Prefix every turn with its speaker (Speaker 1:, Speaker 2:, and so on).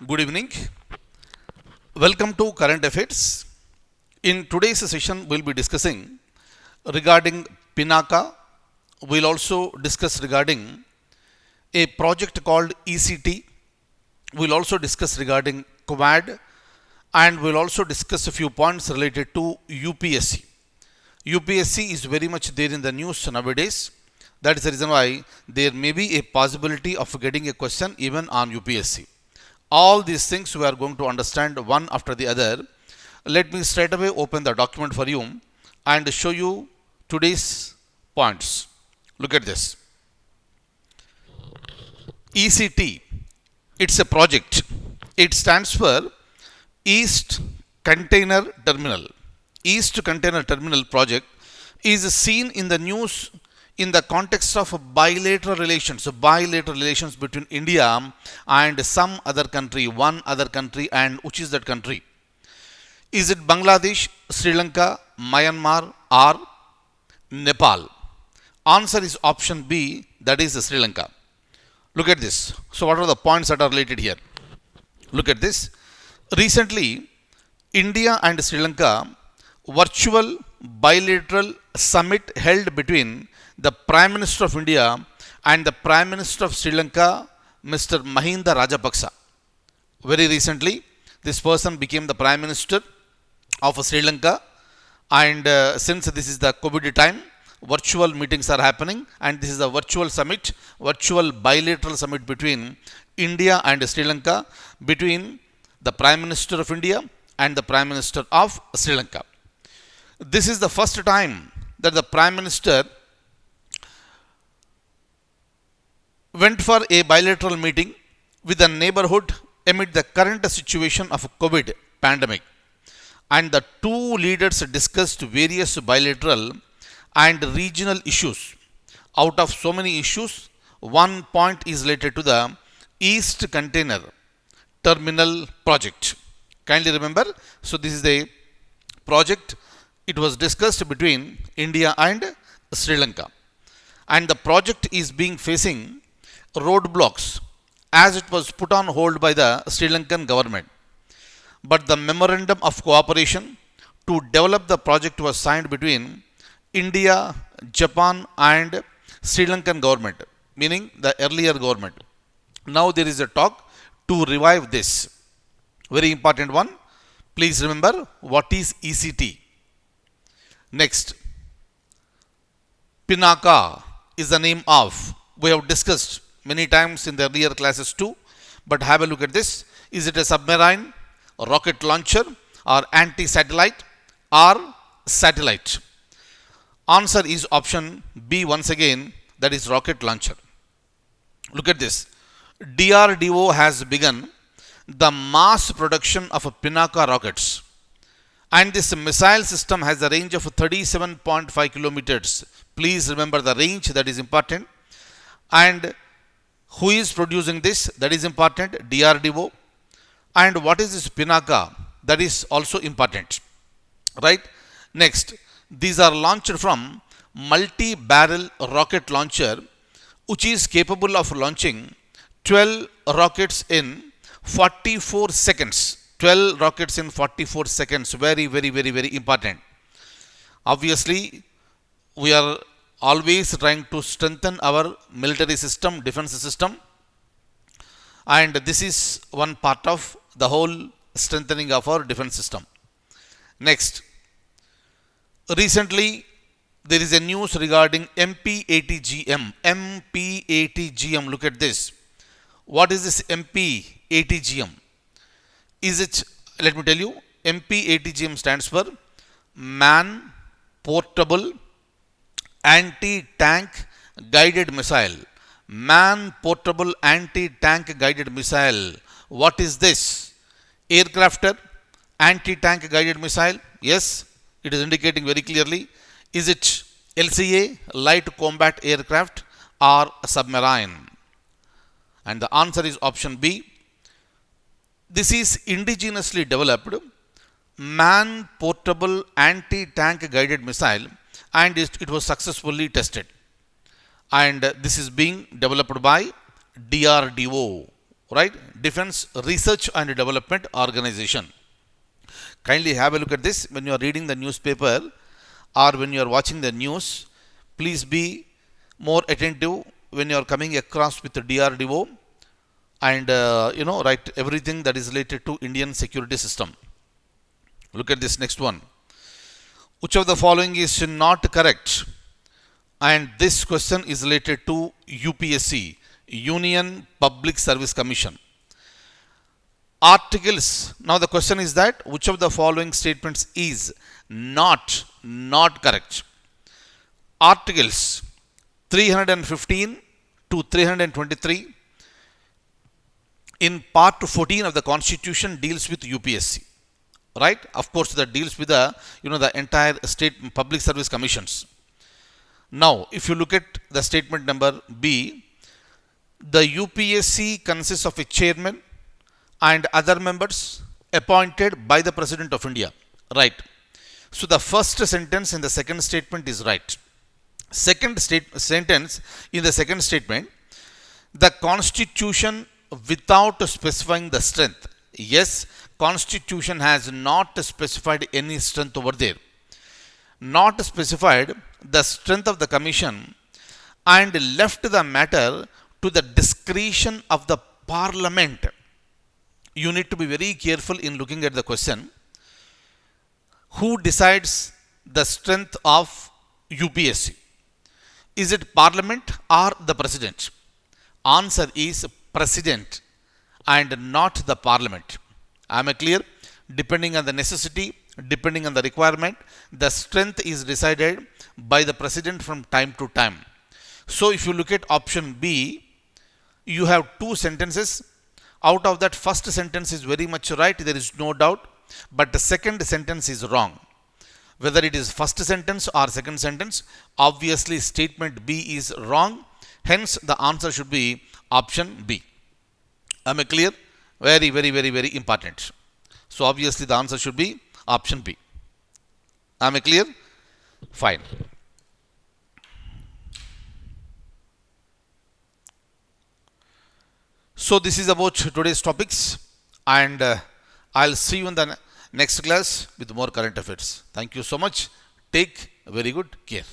Speaker 1: Good evening. Welcome to Current Affairs. In today's session, we'll be discussing regarding Pinaka. We'll also discuss regarding a project called ECT. We'll also discuss regarding Quad, and we'll also discuss a few points related to UPSC. UPSC is very much there in the news nowadays. That is the reason why there may be a possibility of getting a question even on UPSC. All these things we are going to understand one after the other. Let me straight away open the document for you and show you today's points. Look at this. ECT, it's a project. It stands for East Container Terminal. East Container Terminal project is seen in the news in the context of bilateral relations between India and some other country, one other country, and which is that country? Is it Bangladesh, Sri Lanka, Myanmar, or Nepal? Answer is option B, that is Sri Lanka. Look at this. So, what are the points that are related here? Look at this. Recently, India and Sri Lanka virtual bilateral summit held between the Prime Minister of India and the Prime Minister of Sri Lanka, Mr. Mahinda Rajapaksa. Very recently, this person became the Prime Minister of Sri Lanka, and since this is the COVID time, virtual meetings are happening, and this is a virtual summit, virtual bilateral summit between India and Sri Lanka, between the Prime Minister of India and the Prime Minister of Sri Lanka. This is the first time that the Prime Minister went for a bilateral meeting with the neighborhood amid the current situation of COVID pandemic. And the two leaders discussed various bilateral and regional issues. Out of so many issues, one point is related to the East Container Terminal project. Kindly remember, so this is the project. It was discussed between India and Sri Lanka. And the project is being facing roadblocks as it was put on hold by the Sri Lankan government. But the memorandum of cooperation to develop the project was signed between India, Japan, and Sri Lankan government, meaning the earlier government. Now there is a talk to revive this. Very important one. Please remember what is ECT. Next, Pinaka is the name of, we have discussed many times in the earlier classes too, but have a look at this. Is it a submarine, a rocket launcher, or anti-satellite, or satellite? Answer is option B once again, that is rocket launcher. Look at this. DRDO has begun the mass production of Pinaka rockets. And this missile system has a range of 37.5 kilometers. Please remember the range, that is important. And who is producing this? That is important, DRDO. And what is this Pinaka? That is also important. Right? Next, these are launched from multi-barrel rocket launcher, which is capable of launching 12 rockets in 44 seconds. 12 rockets in 44 seconds. Very, very, very, very important. Obviously, we are always trying to strengthen our military system, defense system. And this is one part of the whole strengthening of our defense system. Next, recently there is a news regarding MP-ATGM. MP-ATGM, look at this. What is this MP-ATGM? Is it, let me tell you, MP-ATGM stands for Man Portable Anti-Tank Guided Missile. Man Portable Anti-Tank Guided Missile. What is this? Aircrafter Anti-Tank Guided Missile? Yes, it is indicating very clearly. Is it LCA, Light Combat Aircraft, or submarine? And the answer is option B. This is indigenously developed man portable anti-tank guided missile, and it was successfully tested. And this is being developed by DRDO. right? Defense Research and Development Organization. Kindly have a look at this when you are reading the newspaper or when you are watching the news. Please be more attentive when you are coming across with the DRDO and write everything that is related to Indian security system. Look at this next one. Which of the following is not correct? And this question is related to UPSC, Union Public Service Commission. Articles. Now the question is that which of the following statements is not correct? Articles 315 to 323 in part 14 of the Constitution deals with UPSC. Right? Of course, that deals with the entire state public service commissions. Now, if you look at the statement number B, the UPSC consists of a chairman and other members appointed by the President of India. Right. So, the first sentence in the second statement is right. Sentence in the second statement, the Constitution without specifying the strength. Yes, Constitution has not specified any strength over there. Not specified the strength of the commission and left the matter to the discretion of the Parliament. You need to be very careful in looking at the question. Who decides the strength of UPSC? Is it Parliament or the President? Answer is President and not the Parliament. Am I clear? Depending on the necessity, depending on the requirement, the strength is decided by the President from time to time. So if you look at option B, you have two sentences. Out of that, first sentence is very much right, there is no doubt, but the second sentence is wrong. Whether it is first sentence or second sentence, obviously statement B is wrong. Hence, the answer should be option B. Am I clear? Very, very, very, very important. So, obviously, the answer should be option B. Am I clear? Fine. So, this is about today's topics, and I'll see you in the next class with more current affairs. Thank you so much. Take very good care.